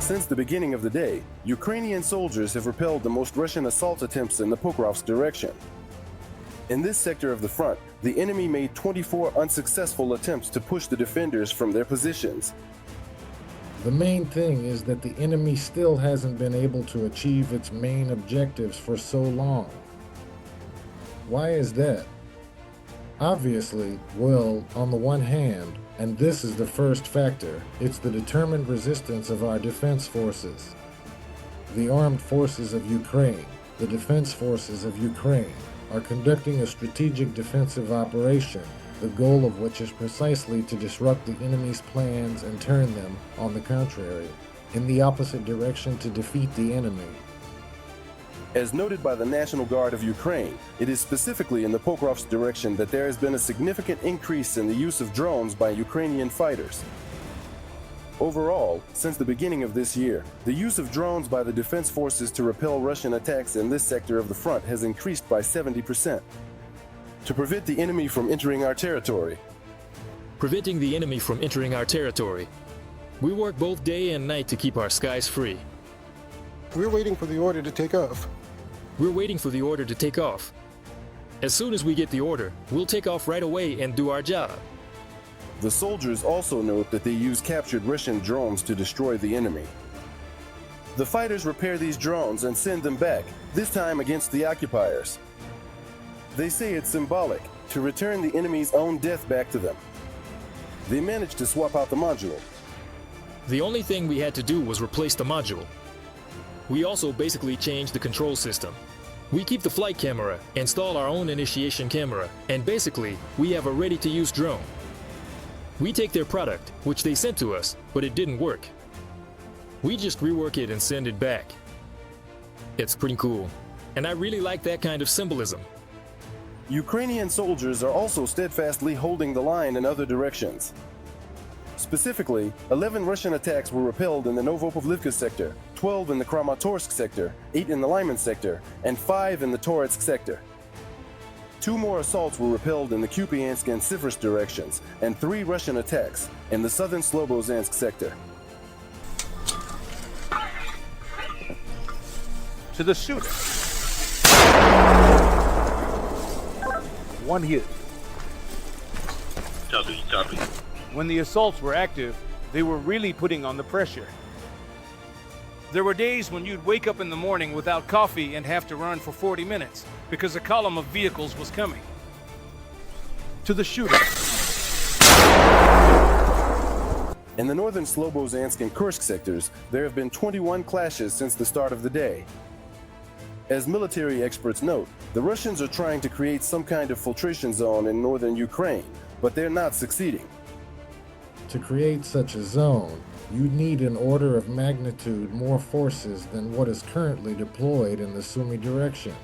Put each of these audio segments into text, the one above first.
Since the beginning of the day, Ukrainian soldiers have repelled the most Russian assault attempts in the Pokrovsk direction. In this sector of the front, the enemy made 24 unsuccessful attempts to push the defenders from their positions. The main thing is that the enemy still hasn't been able to achieve its main objectives for so long. Why is that? Obviously, well, on the one hand, and this is the first factor, it's the determined resistance of our defense forces. The armed forces of Ukraine, the defense forces of Ukraine, are conducting a strategic defensive operation, the goal of which is precisely to disrupt the enemy's plans and turn them, on the contrary, in the opposite direction to defeat the enemy. As noted by the National Guard of Ukraine, it is specifically in the Pokrovsk direction that there has been a significant increase in the use of drones by Ukrainian fighters. Overall, since the beginning of this year, the use of drones by the defense forces to repel Russian attacks in this sector of the front has increased by 70%. To prevent the enemy from entering our territory. Preventing the enemy from entering our territory. We work both day and night to keep our skies free. We're waiting for the order to take off. We're waiting for the order to take off. As soon as we get the order, we'll take off right away and do our job. The soldiers also note that they use captured Russian drones to destroy the enemy. The fighters repair these drones and send them back, this time against the occupiers. They say it's symbolic, to return the enemy's own death back to them. They managed to swap out the module. The only thing we had to do was replace the module. We also basically changed the control system. We keep the flight camera, install our own initiation camera, and basically, we have a ready-to-use drone. We take their product, which they sent to us, but it didn't work. We just rework it and send it back. It's pretty cool, and I really like that kind of symbolism. Ukrainian soldiers are also steadfastly holding the line in other directions. Specifically, 11 Russian attacks were repelled in the Novopavlivka sector, 12 in the Kramatorsk sector, 8 in the Lyman sector, and 5 in the Toretsk sector. 2 more assaults were repelled in the Kupiansk and Siversk directions, and 3 Russian attacks in the southern Slobozansk sector. To the shooter. One hit. When the assaults were active, they were really putting on the pressure. There were days when you'd wake up in the morning without coffee and have to run for 40 minutes because a column of vehicles was coming. To the shooter. In the northern Slobozansk and Kursk sectors, there have been 21 clashes since the start of the day. As military experts note, the Russians are trying to create some kind of filtration zone in northern Ukraine, but they're not succeeding. To create such a zone, you'd need an order of magnitude more forces than what is currently deployed in the Sumy direction.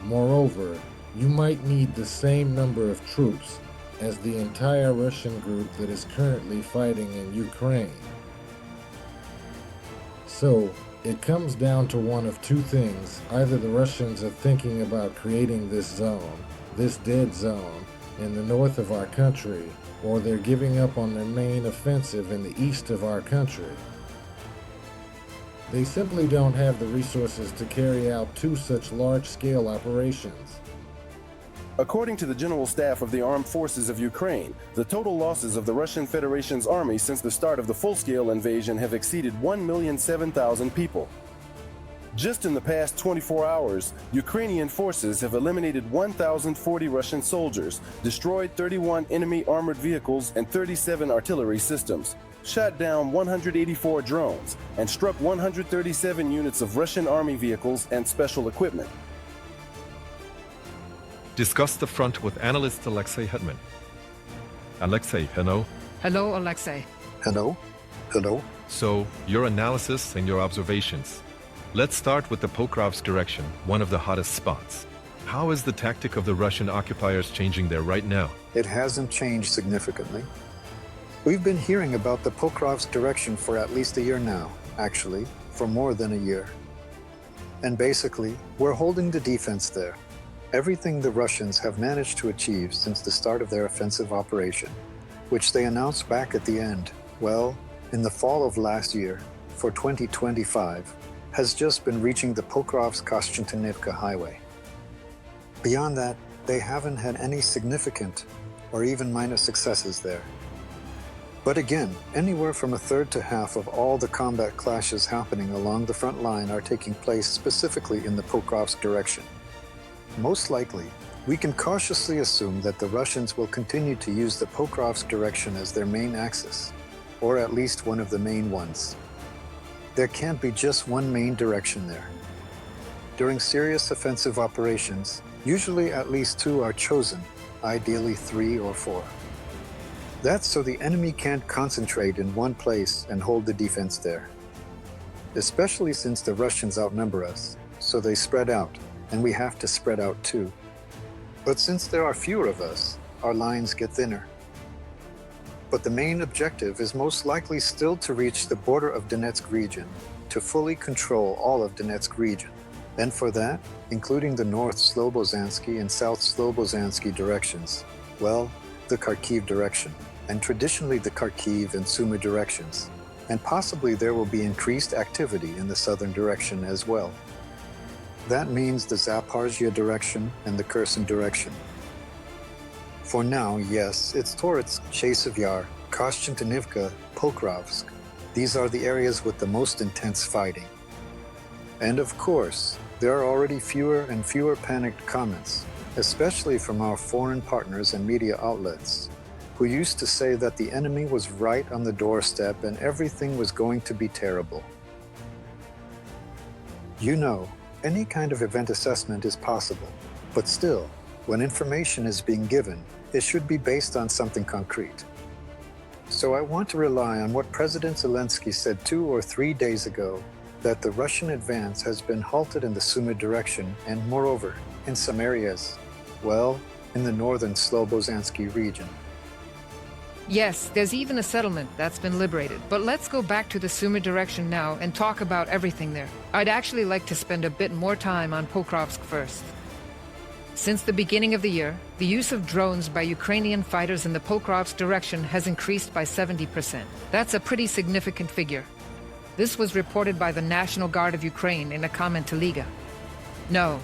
Moreover, you might need the same number of troops as the entire Russian group that is currently fighting in Ukraine. So, it comes down to one of two things. Either the Russians are thinking about creating this zone, this dead zone, in the north of our country, or they're giving up on their main offensive in the east of our country. They simply don't have the resources to carry out 2 such large-scale operations. According to the General Staff of the Armed Forces of Ukraine, the total losses of the Russian Federation's army since the start of the full-scale invasion have exceeded 1,007,000 people. Just in the past 24 hours, Ukrainian forces have eliminated 1,040 Russian soldiers, destroyed 31 enemy armored vehicles and 37 artillery systems, shot down 184 drones, and struck 137 units of Russian army vehicles and special equipment. Discuss the front with analyst Alexei Hetman. Alexei, hello? Hello, Alexei. Hello? Hello? So, your analysis and your observations. Let's start with the Pokrovsk direction, one of the hottest spots. How is the tactic of the Russian occupiers changing there right now? It hasn't changed significantly. We've been hearing about the Pokrovsk direction for at least a year now, actually, for more than a year. And basically, we're holding the defense there. Everything the Russians have managed to achieve since the start of their offensive operation, which they announced back at the end, well, in the fall of last year, for 2025, has just been reaching the Pokrovsk-Koshchentinivka highway. Beyond that, they haven't had any significant or even minor successes there. But again, anywhere from a third to half of all the combat clashes happening along the front line are taking place specifically in the Pokrovsk direction. Most likely, we can cautiously assume that the Russians will continue to use the Pokrovsk direction as their main axis, or at least one of the main ones. There can't be just one main direction there. During serious offensive operations, usually at least two are chosen, ideally 3 or 4. That's so the enemy can't concentrate in one place and hold the defense there. Especially since the Russians outnumber us, so they spread out, and we have to spread out too. But since there are fewer of us, our lines get thinner. But the main objective is most likely still to reach the border of Donetsk region, to fully control all of Donetsk region. And for that, including the North Slobozansky and South Slobozansky directions, well, the Kharkiv direction, and traditionally the Kharkiv and Sumy directions, and possibly there will be increased activity in the southern direction as well. That means the Zaporizhia direction and the Kherson direction. For now, yes, it's Toretsk, Chasiv Yar, Koshchentinivka, Pokrovsk. These are the areas with the most intense fighting. And of course, there are already fewer and fewer panicked comments, especially from our foreign partners and media outlets, who used to say that the enemy was right on the doorstep and everything was going to be terrible. You know, any kind of event assessment is possible, but still, when information is being given, it should be based on something concrete. So I want to rely on what President Zelensky said 2 or 3 days ago, that the Russian advance has been halted in the Sumy direction and moreover, in some areas, well, in the northern Slobozansky region. Yes, there's even a settlement that's been liberated. But let's go back to the Sumy direction now and talk about everything there. I'd actually like to spend a bit more time on Pokrovsk first. Since the beginning of the year, the use of drones by Ukrainian fighters in the Pokrovsk direction has increased by 70%. That's a pretty significant figure. This was reported by the National Guard of Ukraine in a comment to Liga. No.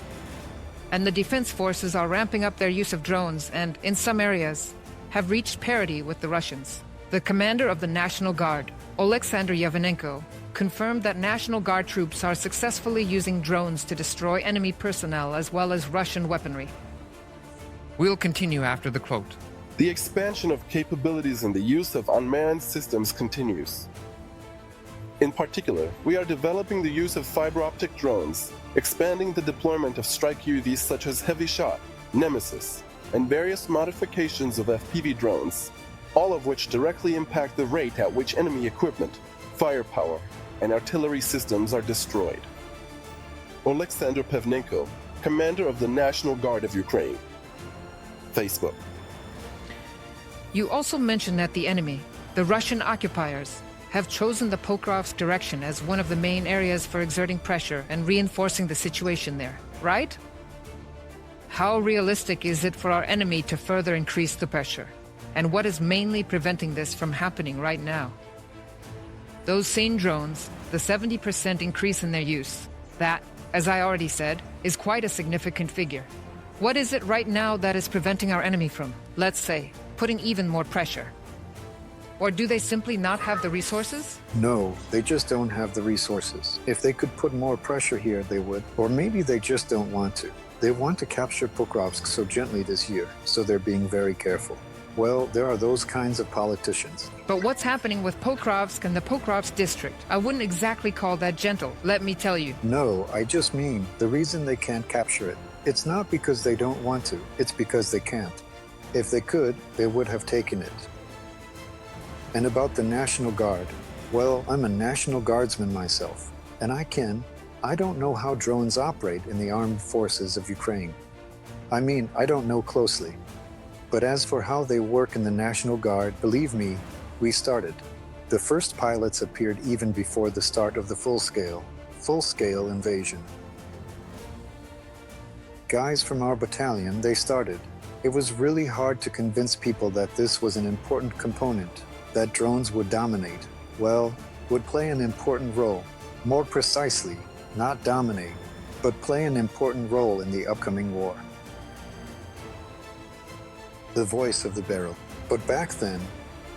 And the defense forces are ramping up their use of drones and, in some areas, have reached parity with the Russians. The commander of the National Guard, Oleksandr Yavanenko, confirmed that National Guard troops are successfully using drones to destroy enemy personnel as well as Russian weaponry. We'll continue after the quote. The expansion of capabilities in the use of unmanned systems continues. In particular, we are developing the use of fiber optic drones, expanding the deployment of strike UAVs such as Heavy Shot, Nemesis, and various modifications of FPV drones, all of which directly impact the rate at which enemy equipment, firepower, and artillery systems are destroyed. Oleksandr Pevnenko, commander of the National Guard of Ukraine. Facebook. You also mentioned that the enemy, the Russian occupiers, have chosen the Pokrovsk direction as one of the main areas for exerting pressure and reinforcing the situation there, right? How realistic is it for our enemy to further increase the pressure? And what is mainly preventing this from happening right now? Those same drones, the 70% increase in their use, that, as I already said, is quite a significant figure. What is it right now that is preventing our enemy from, let's say, putting even more pressure? Or do they simply not have the resources? No, they just don't have the resources. If they could put more pressure here, they would. Or maybe they just don't want to. They want to capture Pokrovsk so gently this year, so they're being very careful. Well, there are those kinds of politicians. But what's happening with Pokrovsk and the Pokrovsk district? I wouldn't exactly call that gentle, let me tell you. No, I just mean the reason they can't capture it. It's not because they don't want to, it's because they can't. If they could, they would have taken it. And about the National Guard, well, I'm a National Guardsman myself, and I don't know how drones operate in the armed forces of Ukraine. I mean, I don't know closely. But as for how they work in the National Guard, believe me, we started. The first pilots appeared even before the start of the full-scale invasion. Guys from our battalion, they started. It was really hard to convince people that this was an important component, that drones would dominate. well, would play an important role. More precisely, not dominate, but play an important role in the upcoming war. The voice of the barrel. But back then,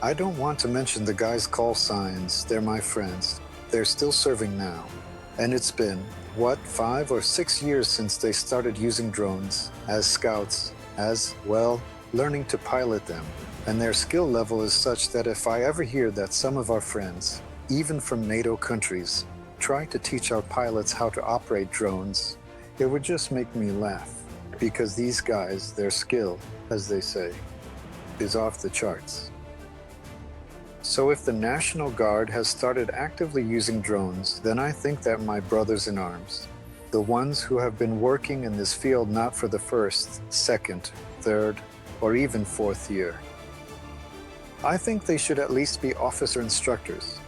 I don't want to mention the guys' call signs. They're my friends. They're still serving now. And it's been, 5 or 6 years since they started using drones as scouts, as, well, learning to pilot them. And their skill level is such that if I ever hear that some of our friends, even from NATO countries, try to teach our pilots how to operate drones, it would just make me laugh. Because these guys, their skill, as they say, is off the charts. So if the National Guard has started actively using drones, then I think that my brothers in arms, the ones who have been working in this field not for the first, second, third, or even fourth year, I think they should at least be officer instructors,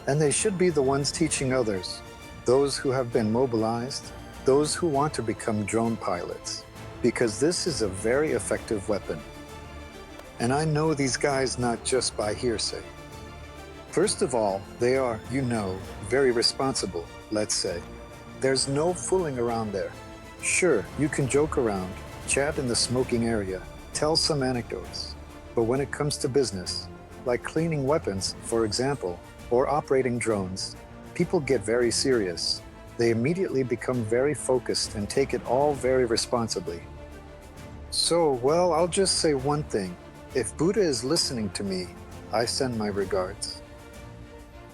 and they should be the ones teaching others, those who have been mobilized, those who want to become drone pilots, because this is a very effective weapon. And I know these guys not just by hearsay. First of all, they are, very responsible, let's say. There's no fooling around there. Sure, you can joke around, chat in the smoking area, tell some anecdotes. But when it comes to business, like cleaning weapons, for example, or operating drones, people get very serious. They immediately become very focused and take it all very responsibly. So, well, I'll just say one thing. If Buddha is listening to me, I send my regards.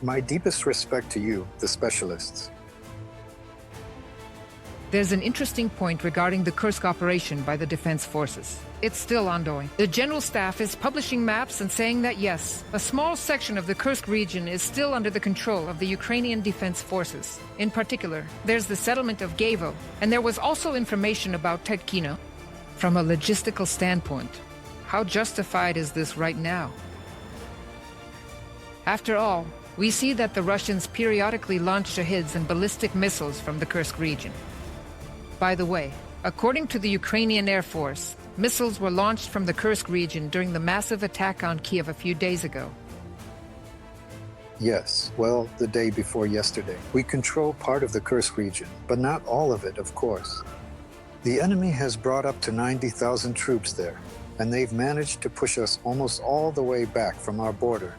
My deepest respect to you, the specialists. There's an interesting point regarding the Kursk operation by the Defense Forces. It's still ongoing. The General Staff is publishing maps and saying that yes, a small section of the Kursk region is still under the control of the Ukrainian Defense Forces. In particular, there's the settlement of Gavo, and there was also information about Tedkino. From a logistical standpoint, how justified is this right now? After all, we see that the Russians periodically launch shahids and ballistic missiles from the Kursk region. By the way, according to the Ukrainian Air Force, missiles were launched from the Kursk region during the massive attack on Kiev a few days ago. Yes, well, the day before yesterday. We control part of the Kursk region, but not all of it, of course. The enemy has brought up to 90,000 troops there, and they've managed to push us almost all the way back from our border.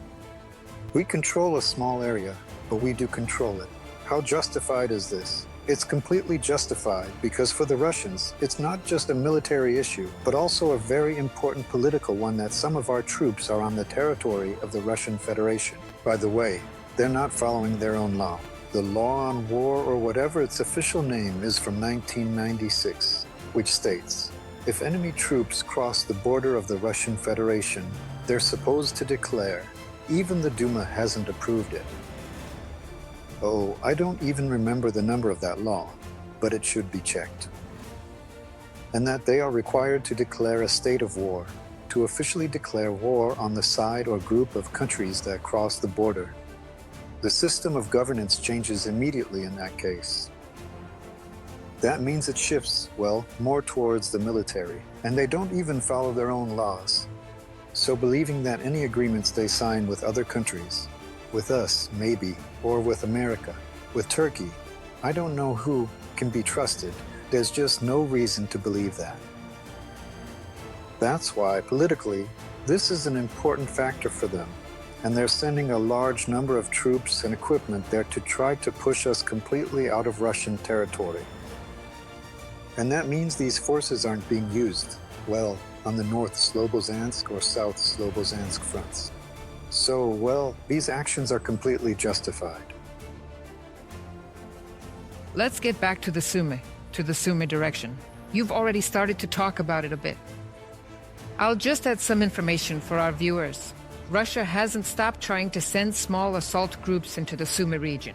We control a small area, but we do control it. How justified is this? It's completely justified because for the Russians, it's not just a military issue, but also a very important political one that some of our troops are on the territory of the Russian Federation. By the way, they're not following their own law. The Law on War, or whatever its official name is, from 1996, which states, if enemy troops cross the border of the Russian Federation, they're supposed to declare. Even the Duma hasn't approved it. Oh, I don't even remember the number of that law, but it should be checked. And that they are required to declare a state of war, to officially declare war on the side or group of countries that cross the border. The system of governance changes immediately in that case. That means it shifts, well, more towards the military, and they don't even follow their own laws. So believing that any agreements they sign with other countries, with us, maybe, or with America, with Turkey, I don't know who can be trusted. There's just no reason to believe that. That's why, politically, this is an important factor for them, and they're sending a large number of troops and equipment there to try to push us completely out of Russian territory. And that means these forces aren't being used, well, on the North Slobozhansk or South Slobozhansk fronts. So, well, these actions are completely justified. Let's get back to the Sumy direction. You've already started to talk about it a bit. I'll just add some information for our viewers. Russia hasn't stopped trying to send small assault groups into the Sumy region.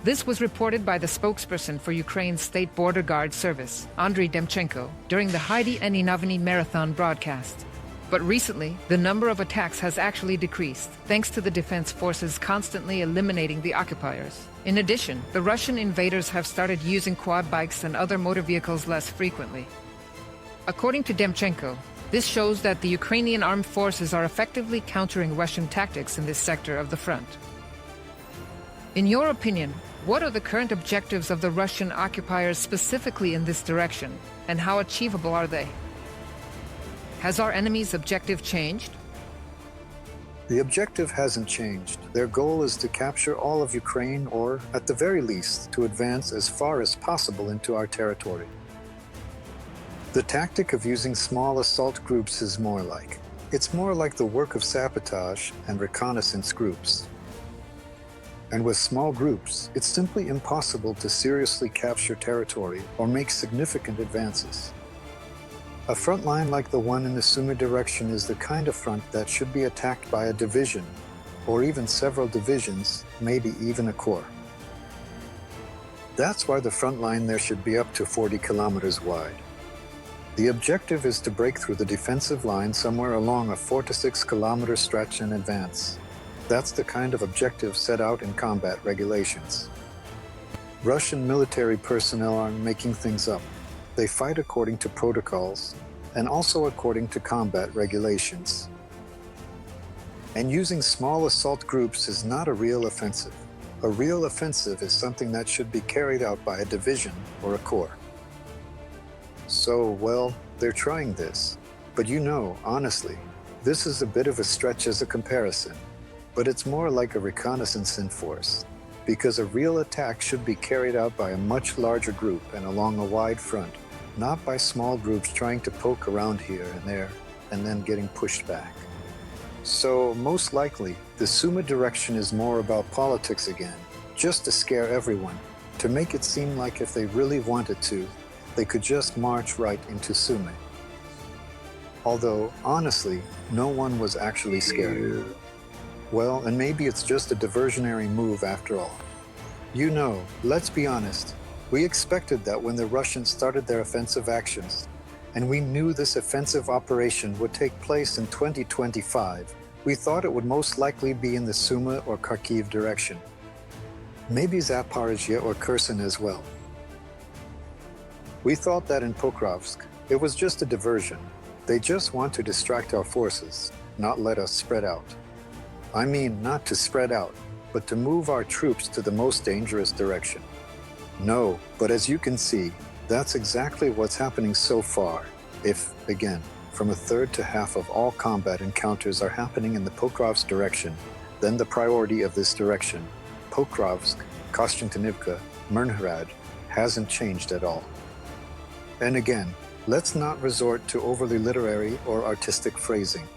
This was reported by the spokesperson for Ukraine's State Border Guard Service, Andriy Demchenko, during the Heidi and Inavny marathon broadcast. But recently, the number of attacks has actually decreased, thanks to the defense forces constantly eliminating the occupiers. In addition, the Russian invaders have started using quad bikes and other motor vehicles less frequently. According to Demchenko, This shows that the Ukrainian Armed Forces are effectively countering Russian tactics in this sector of the front. In your opinion, what are the current objectives of the Russian occupiers specifically in this direction, and how achievable are they? Has our enemy's objective changed? The objective hasn't changed. Their goal is to capture all of Ukraine or, at the very least, to advance as far as possible into our territory. The tactic of using small assault groups is more like. It's more like the work of sabotage and reconnaissance groups. And with small groups, it's simply impossible to seriously capture territory or make significant advances. A front line like the one in the Sumy direction is the kind of front that should be attacked by a division, or even several divisions, maybe even a corps. That's why the front line there should be up to 40 kilometers wide. The objective is to break through the defensive line somewhere along a 4 to 6 kilometer stretch in advance. That's the kind of objective set out in combat regulations. Russian military personnel aren't making things up. They fight according to protocols and also according to combat regulations. And using small assault groups is not a real offensive. A real offensive is something that should be carried out by a division or a corps. So, well, they're trying this. But you know, honestly, this is a bit of a stretch as a comparison. But it's more like a reconnaissance in force, because a real attack should be carried out by a much larger group and along a wide front, not by small groups trying to poke around here and there and then getting pushed back. So most likely, the Sumy direction is more about politics again, just to scare everyone, to make it seem like if they really wanted to, they could just march right into Sumy. Although, honestly, no one was actually scared. Well, and maybe it's just a diversionary move after all. You know, let's be honest, we expected that when the Russians started their offensive actions, and we knew this offensive operation would take place in 2025, we thought it would most likely be in the Sumy or Kharkiv direction. Maybe Zaporizhia or Kherson as well. We thought that in Pokrovsk, it was just a diversion. They just want to distract our forces, not let us spread out. I mean, not to spread out, but to move our troops to the most dangerous direction. No, but as you can see, that's exactly what's happening so far. If, again, from a third to half of all combat encounters are happening in the Pokrovsk direction, then the priority of this direction, Pokrovsk, Kostyantynivka, Myrnhrad, hasn't changed at all. And again, let's not resort to overly literary or artistic phrasing.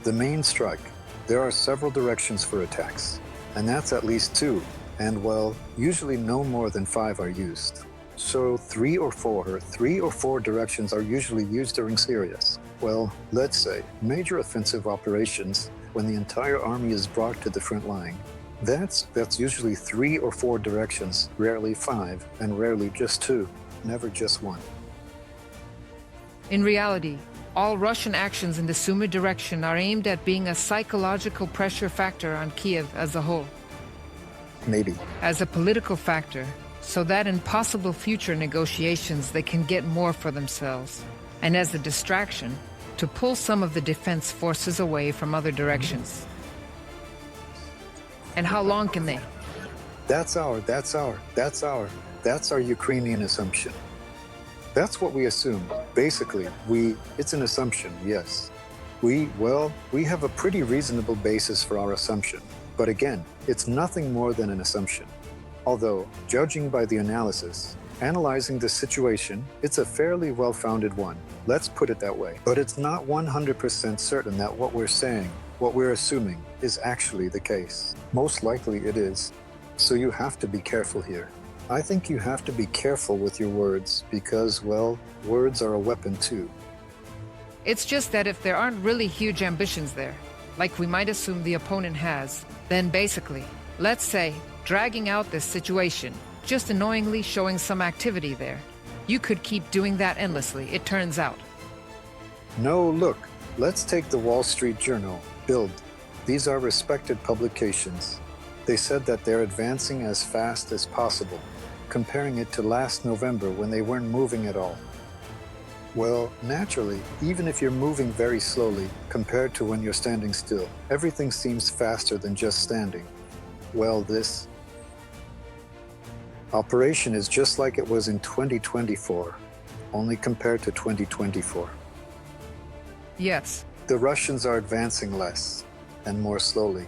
The main strike. There are several directions for attacks, and that's at least 2, and well, usually no more than 5 are used. So 3 or 4 directions are usually used during serious, well, let's say, major offensive operations when the entire army is brought to the front line. That's usually 3 or 4 directions, rarely 5, and rarely just 2, never just 1. In reality, all Russian actions in the Sumy direction are aimed at being a psychological pressure factor on Kiev as a whole. Maybe. As a political factor, so that in possible future negotiations they can get more for themselves. And as a distraction, to pull some of the defense forces away from other directions. And how long can they? That's our Ukrainian assumption. That's what we assume. Basically, it's an assumption, yes. We have a pretty reasonable basis for our assumption. But again, it's nothing more than an assumption. Although, judging by the analysis, analyzing the situation, it's a fairly well-founded one. Let's put it that way. But it's not 100% certain that what we're saying, what we're assuming, is actually the case. Most likely it is. So you have to be careful here. I think you have to be careful with your words because, well, words are a weapon too. It's just that if there aren't really huge ambitions there, like we might assume the opponent has, then basically, let's say, dragging out this situation, just annoyingly showing some activity there, you could keep doing that endlessly, it turns out. No, look, let's take the Wall Street Journal, Bild. These are respected publications. They said that they're advancing as fast as possible, comparing it to last November when they weren't moving at all. Well, naturally, even if you're moving very slowly compared to when you're standing still, everything seems faster than just standing. Well, this operation is just like it was in 2024, only compared to 2024. Yes. The Russians are advancing less and more slowly.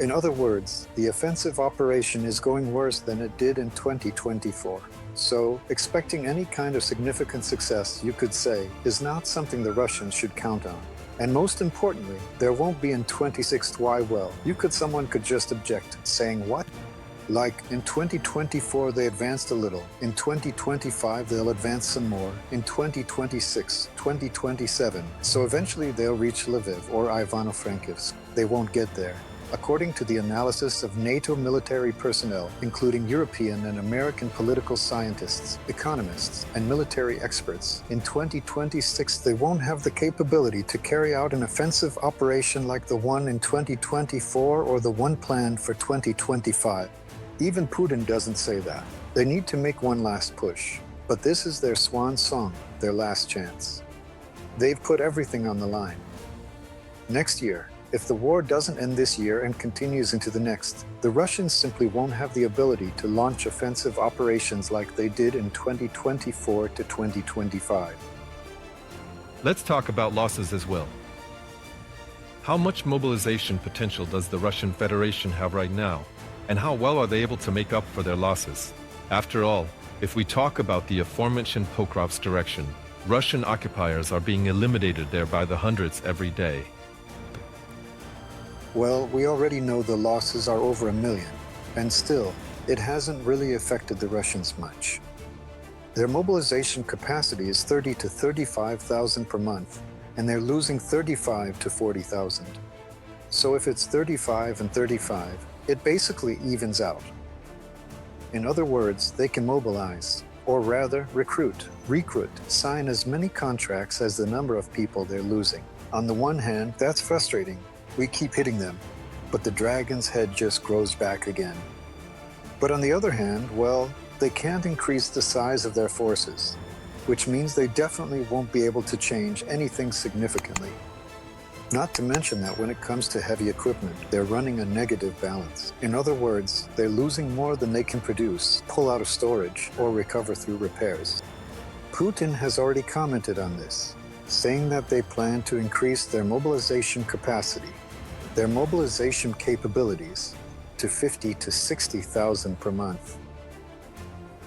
In other words, the offensive operation is going worse than it did in 2024. So, expecting any kind of significant success, you could say, is not something the Russians should count on. And most importantly, there won't be in 26th. Why? Well, someone could just object, saying what? Like, in 2024 they advanced a little, in 2025 they'll advance some more, in 2026, 2027, so eventually they'll reach Lviv or Ivano-Frankivsk. They won't get there. According to the analysis of NATO military personnel, including European and American political scientists, economists, and military experts, in 2026 they won't have the capability to carry out an offensive operation like the one in 2024 or the one planned for 2025. Even Putin doesn't say that. They need to make one last push. But this is their swan song, their last chance. They've put everything on the line. Next year, if the war doesn't end this year and continues into the next, the Russians simply won't have the ability to launch offensive operations like they did in 2024 to 2025. Let's talk about losses as well. How much mobilization potential does the Russian Federation have right now? And how well are they able to make up for their losses? After all, if we talk about the aforementioned Pokrovsk direction, Russian occupiers are being eliminated there by the hundreds every day. Well, we already know the losses are over 1 million, and still, it hasn't really affected the Russians much. Their mobilization capacity is 30 to 35,000 per month, and they're losing 35 to 40,000. So if it's 35 and 35, it basically evens out. In other words, they can mobilize, or rather recruit, sign as many contracts as the number of people they're losing. On the one hand, that's frustrating. We keep hitting them, but the dragon's head just grows back again. But on the other hand, well, they can't increase the size of their forces, which means they definitely won't be able to change anything significantly. Not to mention that when it comes to heavy equipment, they're running a negative balance. In other words, they're losing more than they can produce, pull out of storage, or recover through repairs. Putin has already commented on this, saying that they plan to increase their mobilization capacity, their mobilization capabilities, to 50 to 60,000 per month.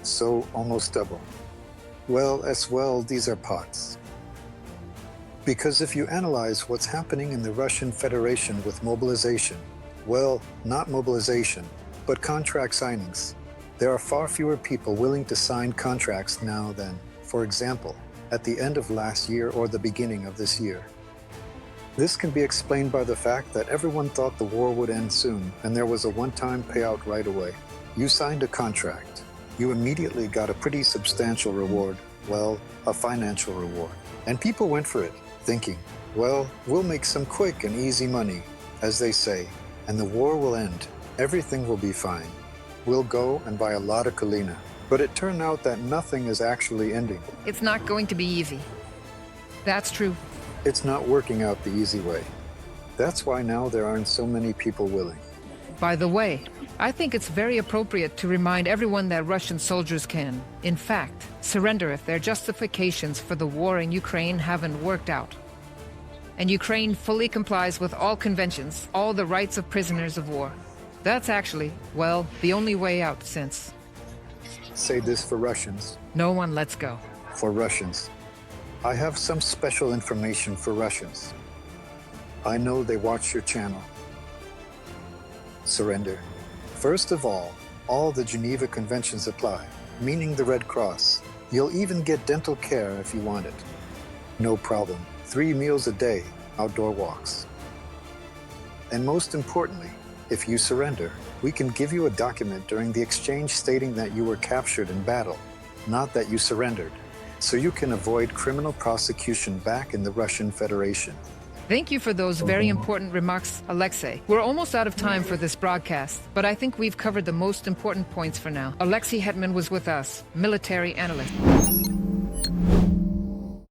So almost double. Well, as well, these are pots. Because if you analyze what's happening in the Russian Federation with mobilization, well, not mobilization, but contract signings, there are far fewer people willing to sign contracts now than, for example, at the end of last year or the beginning of this year. This can be explained by the fact that everyone thought the war would end soon, and there was a one-time payout right away. You signed a contract. You immediately got a pretty substantial reward, well, a financial reward. And people went for it, thinking, well, we'll make some quick and easy money, as they say, and the war will end. Everything will be fine. We'll go and buy a lot of Kalina. But it turned out that nothing is actually ending. It's not going to be easy. That's true. It's not working out the easy way. That's why now there aren't so many people willing. By the way, I think it's very appropriate to remind everyone that Russian soldiers can, in fact, surrender if their justifications for the war in Ukraine haven't worked out. And Ukraine fully complies with all conventions, all the rights of prisoners of war. That's actually, well, the only way out since... Say this for Russians. No one lets go. For Russians. I have some special information for Russians. I know they watch your channel. Surrender. First of all the Geneva Conventions apply, meaning the Red Cross. You'll even get dental care if you want it. No problem. 3 meals a day, outdoor walks. And most importantly, if you surrender, we can give you a document during the exchange stating that you were captured in battle, not that you surrendered, so you can avoid criminal prosecution back in the Russian Federation. Thank you for those very important remarks, Alexei. We're almost out of time for this broadcast, but I think we've covered the most important points for now. Alexei Hetman was with us, military analyst.